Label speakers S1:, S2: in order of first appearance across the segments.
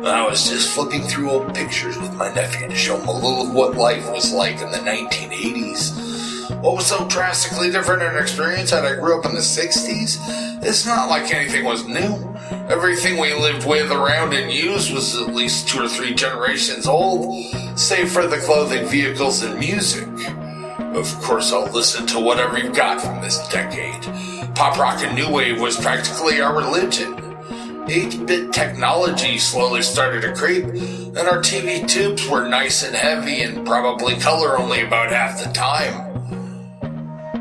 S1: I was just flipping through old pictures with my nephew to show him a little of what life was like in the 1980s. What was so drastically different in experience had I grew up in the 60s? It's not like anything was new. Everything we lived with, around, and used was at least 2 or 3 generations old, save for the clothing, vehicles, and music. Of course, I'll listen to whatever you've got from this decade. Pop rock and new wave was practically our religion. 8-bit technology slowly started to creep, and our TV tubes were nice and heavy and probably color only about half the time.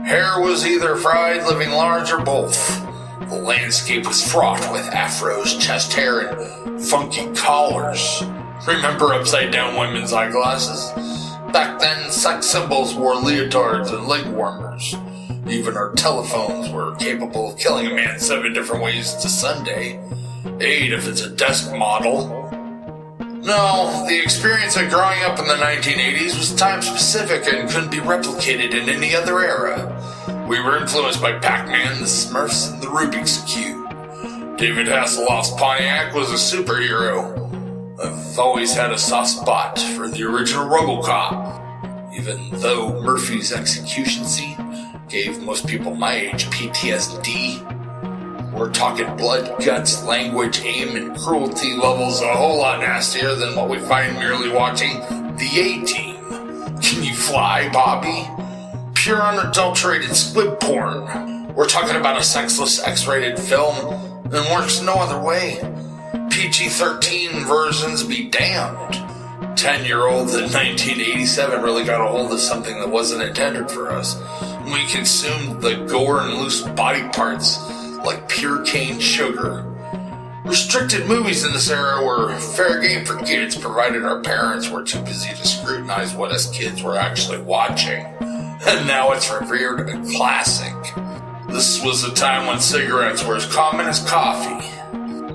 S1: Hair was either fried, living large, or both. The landscape was fraught with afros, chest hair, and funky collars. Remember upside-down women's eyeglasses? Back then, sex symbols wore leotards and leg warmers. Even our telephones were capable of killing a man 7 different ways to Sunday. 8 if it's a desk model. No, the experience of growing up in the 1980s was time-specific and couldn't be replicated in any other era. We were influenced by Pac-Man, the Smurfs, and the Rubik's Cube. David Hasselhoff's Pontiac was a superhero. I've always had a soft spot for the original RoboCop, even though Murphy's execution scene gave most people my age PTSD. We're talking blood, guts, language, aim, and cruelty levels a whole lot nastier than what we find merely watching The A-Team. Can you fly, Bobby? Pure unadulterated squib porn. We're talking about a sexless X-rated film and works no other way. PG-13 versions be damned. 10-year-olds in 1987 really got a hold of something that wasn't intended for us. We consumed the gore and loose body parts like pure cane sugar. Restricted movies in this era were fair game for kids, provided our parents were too busy to scrutinize what us kids were actually watching. And now it's revered a classic. This was a time when cigarettes were as common as coffee.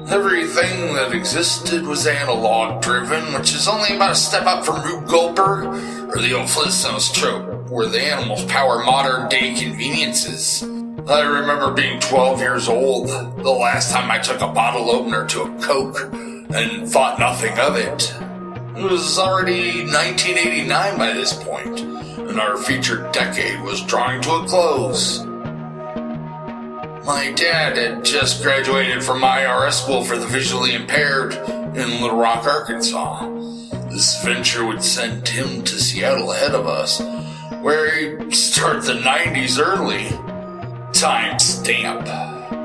S1: Everything that existed was analog-driven, which is only about a step up from Rube Goldberg or the old Flintstones trope, where the animals power modern-day conveniences. I remember being 12 years old, the last time I took a bottle opener to a Coke, and thought nothing of it. It was already 1989 by this point, and our featured decade was drawing to a close. My dad had just graduated from IRS school for the visually impaired in Little Rock, Arkansas. This venture would send him to Seattle ahead of us, where he'd start the 90s early. Time stamp.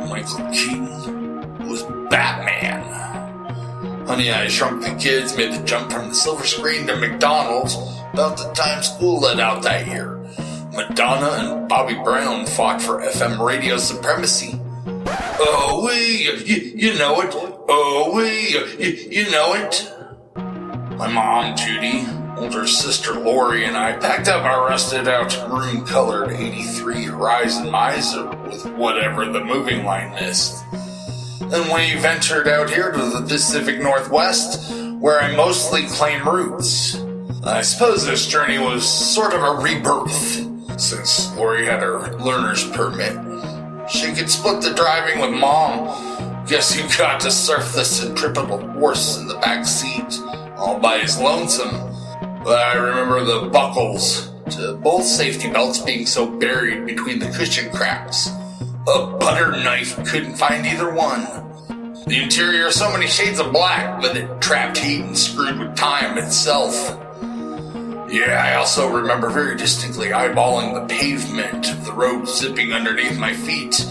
S1: Michael Keaton was Batman. Honey, I Shrunk the Kids made the jump from the silver screen to McDonald's about the time school let out that year. Madonna and Bobby Brown fought for FM radio supremacy. Oh, you know it. Oh, you know it. My mom, Judy, older sister Lori, and I packed up our rusted-out maroon-colored 83 Horizon Miser with whatever the moving line missed. And we ventured out here to the Pacific Northwest, where I mostly claim roots. I suppose this journey was sort of a rebirth, since Lori had her learner's permit. She could split the driving with Mom. Guess you got to surf the centripetal horse in the back seat, all by his lonesome. But I remember the buckles to both safety belts being so buried between the cushion cracks. A butter knife couldn't find either one. The interior so many shades of black that it trapped heat and screwed with time itself. Yeah, I also remember very distinctly eyeballing the pavement of the road zipping underneath my feet.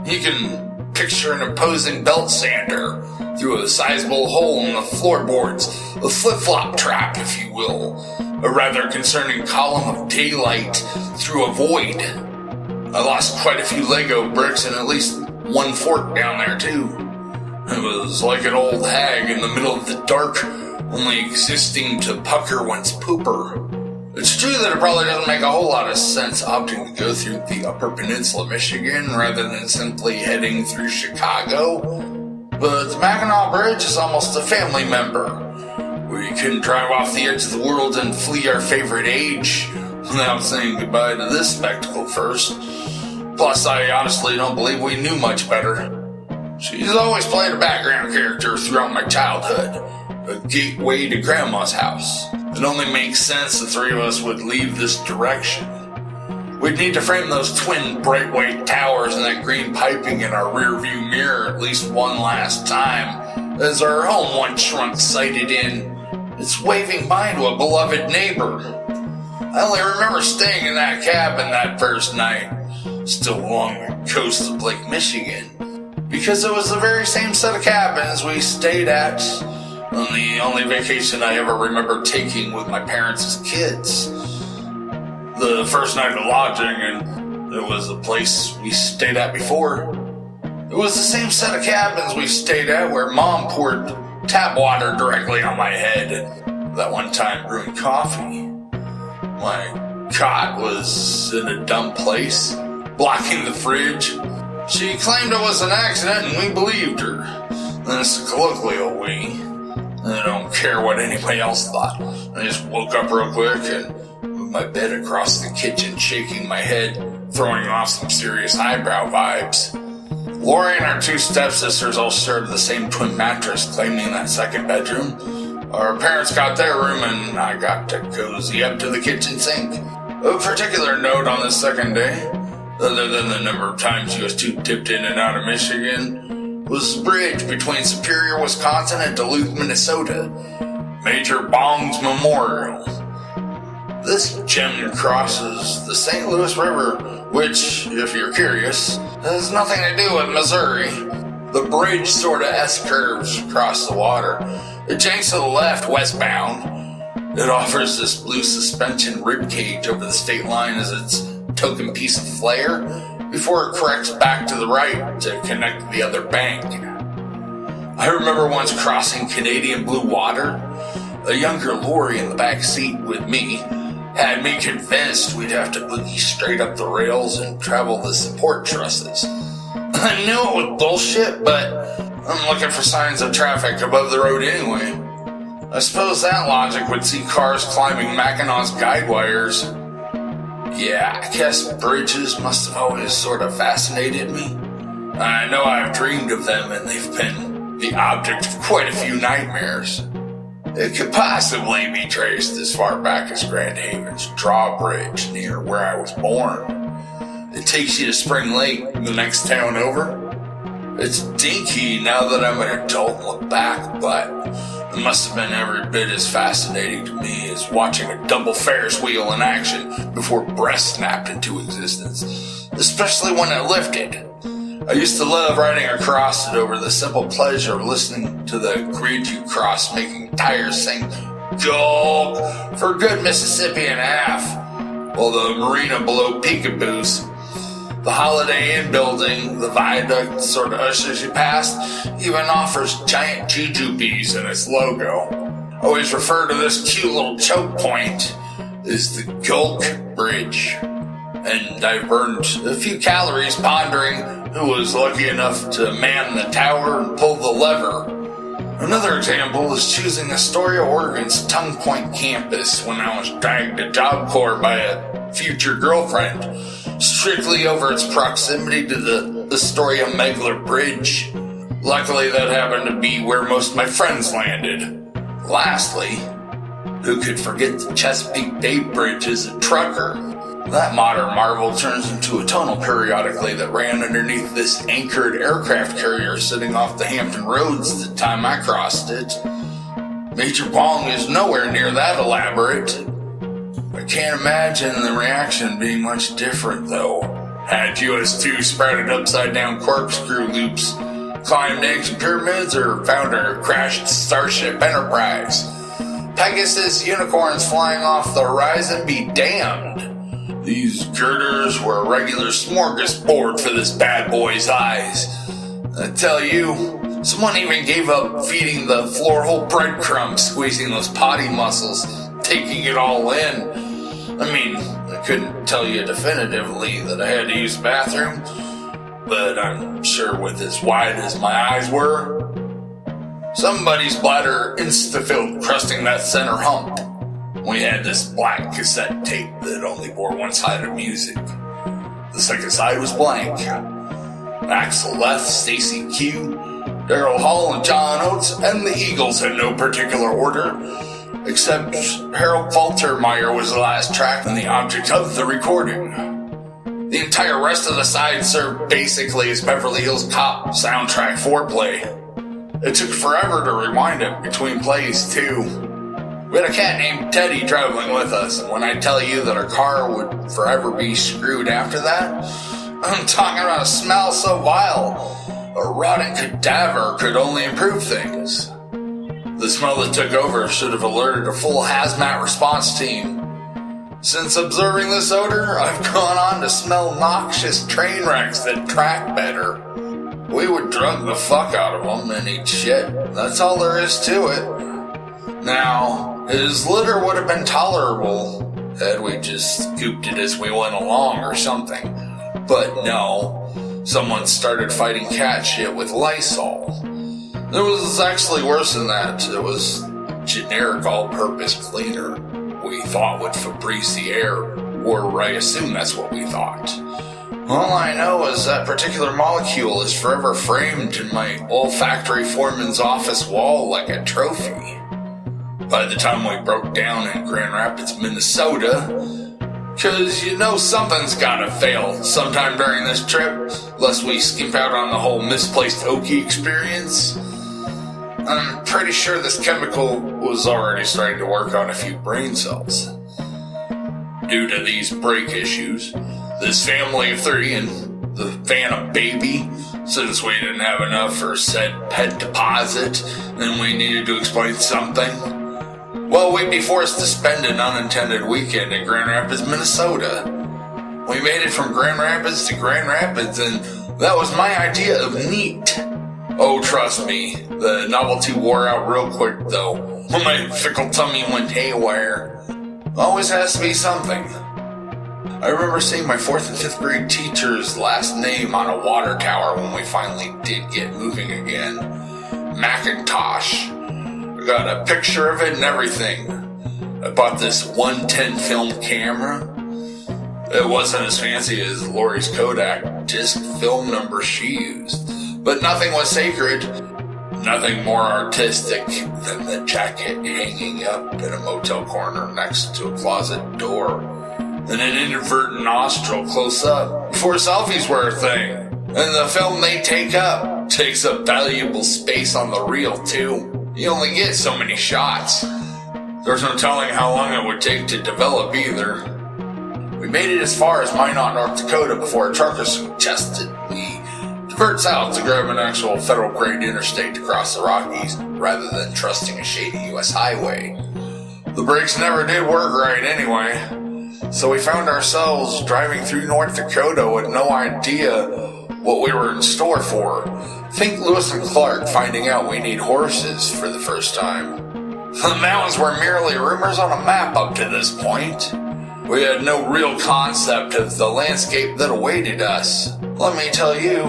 S1: You can picture an imposing belt sander through a sizable hole in the floorboards, a flip-flop trap, if you will, a rather concerning column of daylight through a void. I lost quite a few Lego bricks and at least one fork down there, too. It was like an old hag in the middle of the dark, only existing to pucker one's pooper. It's true that it probably doesn't make a whole lot of sense opting to go through the Upper Peninsula, Michigan, rather than simply heading through Chicago. But the Mackinac Bridge is almost a family member. We couldn't drive off the edge of the world and flee our favorite age without saying goodbye to this spectacle first. Plus, I honestly don't believe we knew much better. She's always played a background character throughout my childhood. a gateway to Grandma's house. It only makes sense the three of us would leave this direction. We'd need to frame those twin bright white towers and that green piping in our rear view mirror at least one last time, as our home once shrunk sighted in. It's waving by to a beloved neighbor. I only remember staying in that cabin that first night, still along the coast of Lake Michigan, because it was the very same set of cabins we stayed at on the only vacation I ever remember taking with my parents as kids. The first night of lodging, and it was the place we stayed at before. It was the same set of cabins we stayed at where Mom poured tap water directly on my head that one time brewing coffee. My cot was in a dumb place, blocking the fridge. She claimed it was an accident and we believed her. That's a colloquial we. I don't care what anybody else thought. I just woke up real quick and moved my bed across the kitchen, shaking my head, throwing off some serious eyebrow vibes. Lori and our two stepsisters all shared the same twin mattress, claiming that second bedroom. Our parents got their room and I got to cozy up to the kitchen sink. A particular note on the second day, other than the number of times US 2 dipped in and out of Michigan, was the bridge between Superior, Wisconsin and Duluth, Minnesota. Major Bong's Memorial. This gem crosses the St. Louis River, which, if you're curious, has nothing to do with Missouri. The bridge sorta S-curves across the water. It janks to the left, westbound. It offers this blue suspension ribcage over the state line as its token piece of flair, before it corrects back to the right to connect to the other bank. I remember once crossing Canadian blue water. A younger Lori in the back seat with me had me convinced we'd have to boogie straight up the rails and travel the support trusses. I knew it was bullshit, but I'm looking for signs of traffic above the road anyway. I suppose that logic would see cars climbing Mackinaw's guide wires. Yeah, I guess bridges must have always sort of fascinated me. I know I've dreamed of them and they've been the object of quite a few nightmares. It could possibly be traced as far back as Grand Haven's drawbridge near where I was born. It takes you to Spring Lake, the next town over. It's dinky now that I'm an adult and look back, but it must have been every bit as fascinating to me as watching a double Ferris wheel in action before breast snapped into existence, especially when it lifted. I used to love riding across it over the simple pleasure of listening to the grid you cross making tires sing "Gulp" for a good Mississippi and a half, while the marina below peekaboos. The Holiday Inn building, the viaduct sort of ushers you past, even offers giant jujubes in its logo. I always refer to this cute little choke point as the Gulk Bridge. And I've burned a few calories pondering who was lucky enough to man the tower and pull the lever. Another example is choosing Astoria, Oregon's Tongue Point campus when I was dragged to Job Corps by a future girlfriend, strictly over its proximity to the Astoria Megler Bridge. Luckily, that happened to be where most of my friends landed. Lastly, who could forget the Chesapeake Bay Bridge as a trucker? That modern marvel turns into a tunnel periodically that ran underneath this anchored aircraft carrier sitting off the Hampton Roads the time I crossed it. Major Bong is nowhere near that elaborate. I can't imagine the reaction being much different, though. Had US 2 sprouted upside down corkscrew loops, climbed ancient pyramids, or found a crashed Starship Enterprise? Pegasus unicorns flying off the horizon be damned. These girders were a regular smorgasbord for this bad boy's eyes. I tell you, someone even gave up feeding the floor whole breadcrumbs, squeezing those potty muscles, taking it all in. I mean, I couldn't tell you definitively that I had to use the bathroom, but I'm sure with as wide as my eyes were, somebody's bladder insta-filled crusting that center hump. We had this black cassette tape that only bore one side of music. The second side was blank. Axel Leth, Stacy Q, Daryl Hall and John Oates and the Eagles in no particular order, except Harold Faltermeyer was the last track and the object of the recording. The entire rest of the side served basically as Beverly Hills Cop soundtrack foreplay. It took forever to rewind it between plays, too. We had a cat named Teddy traveling with us, and when I tell you that our car would forever be screwed after that, I'm talking about a smell so vile. A rotting cadaver could only improve things. The smell that took over should have alerted a full hazmat response team. Since observing this odor, I've gone on to smell noxious train wrecks that track better. We would drug the fuck out of them and eat shit. That's all there is to it. Now, his litter would have been tolerable had we just scooped it as we went along or something. But no. Someone started fighting cat shit with Lysol. It was actually worse than that. It was generic all-purpose cleaner we thought would Febreze the air, or I assume that's what we thought. All I know is that particular molecule is forever framed in my olfactory foreman's office wall like a trophy. By the time we broke down in Grand Rapids, Minnesota, because you know something's gotta fail sometime during this trip, lest we skimp out on the whole misplaced Okie experience. I'm pretty sure this chemical was already starting to work on a few brain cells. Due to these brake issues, this family of three and the Phantom baby, since we didn't have enough for said pet deposit, and we needed to explain something, well, we'd be forced to spend an unintended weekend in Grand Rapids, Minnesota. We made it from Grand Rapids to Grand Rapids, and that was my idea of neat. Oh, trust me, the novelty wore out real quick, though. My fickle tummy went haywire. Always has to be something. I remember seeing my 4th and 5th grade teacher's last name on a water tower when we finally did get moving again. Macintosh. I got a picture of it and everything. I bought this 110 film camera. It wasn't as fancy as Lori's Kodak disc film number she used, but nothing was sacred. Nothing more artistic than the jacket hanging up in a motel corner next to a closet door, and an inadvertent nostril close up before selfies were a thing. And the film they take up takes up valuable space on the reel too. You only get so many shots. There's no telling how long it would take to develop either. We made it as far as Minot, North Dakota before a trucker suggested we divert south to grab an actual federal-grade interstate to cross the Rockies rather than trusting a shady U.S. highway. The brakes never did work right anyway, so we found ourselves driving through North Dakota with no idea what we were in store for. Think Lewis and Clark finding out we need horses for the first time. The mountains were merely rumors on a map up to this point. We had no real concept of the landscape that awaited us. Let me tell you,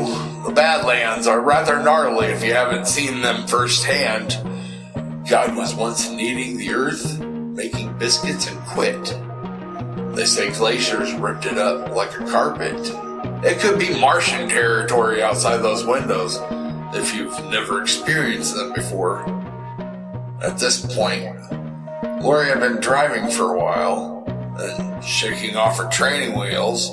S1: the Badlands are rather gnarly if you haven't seen them firsthand. God was once kneading the earth, making biscuits, and quit. They say glaciers ripped it up like a carpet. It could be Martian territory outside those windows if you've never experienced them before. At this point, Lori had been driving for a while and shaking off her training wheels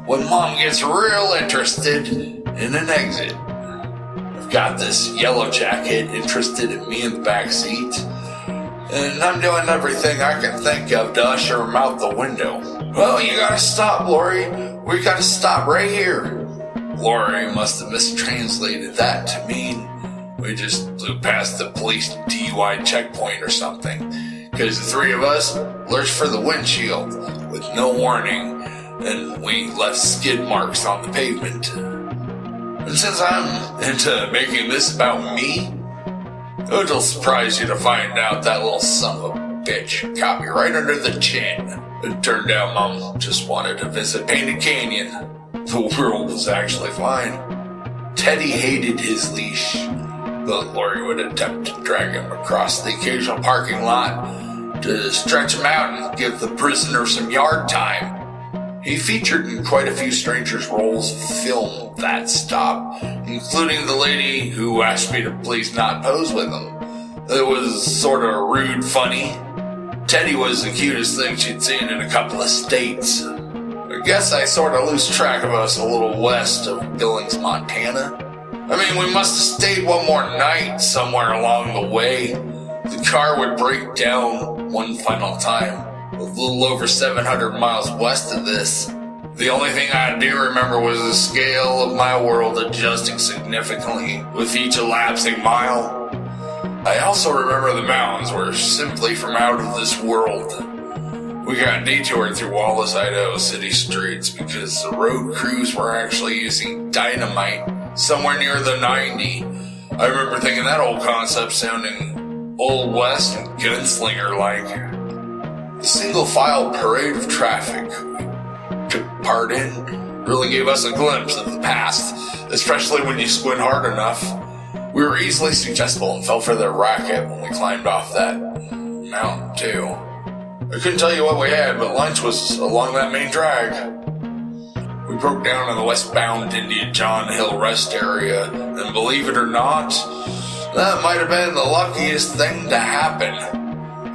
S1: when Mom gets real interested in an exit. I've got this yellow jacket interested in me in the back seat, and I'm doing everything I can think of to usher him out the window. Well, you gotta stop, Lori. We gotta stop right here. Lori must have mistranslated that to mean we just blew past the police DUI checkpoint or something, because the three of us lurched for the windshield with no warning, and we left skid marks on the pavement. And since I'm into making this about me, it'll surprise you to find out that little son of a bitch caught me right under the chin. It turned out Mom just wanted to visit Painted Canyon. The world was actually fine. Teddy hated his leash, but Lori would attempt to drag him across the occasional parking lot to stretch him out and give the prisoner some yard time. He featured in quite a few strangers' roles filmed that stop, including the lady who asked me to please not pose with him. It was sort of rude funny. Teddy was the cutest thing she'd seen in a couple of states. I guess I sort of lose track of us a little west of Billings, Montana. I mean, we must have stayed one more night somewhere along the way. The car would break down one final time, a little over 700 miles west of this. The only thing I do remember was the scale of my world adjusting significantly with each elapsing mile. I also remember the mountains were simply from out of this world. We got detoured through Wallace, Idaho city streets because the road crews were actually using dynamite somewhere near the 90. I remember thinking that old concept sounding Old West and gunslinger-like. The single-file parade of traffic we took part in really gave us a glimpse of the past, especially when you squint hard enough. We were easily suggestible and fell for their racket when we climbed off that mountain, too. I couldn't tell you what we had, but lunch was along that main drag. We broke down in the westbound Indian John Hill rest area, and believe it or not, that might have been the luckiest thing to happen.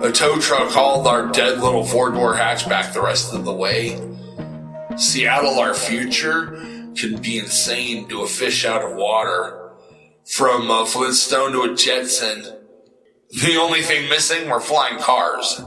S1: A tow truck hauled our dead little four-door hatchback the rest of the way. Seattle, our future, can be insane to a fish out of water. From a Flintstone to a Jetson. The only thing missing were flying cars.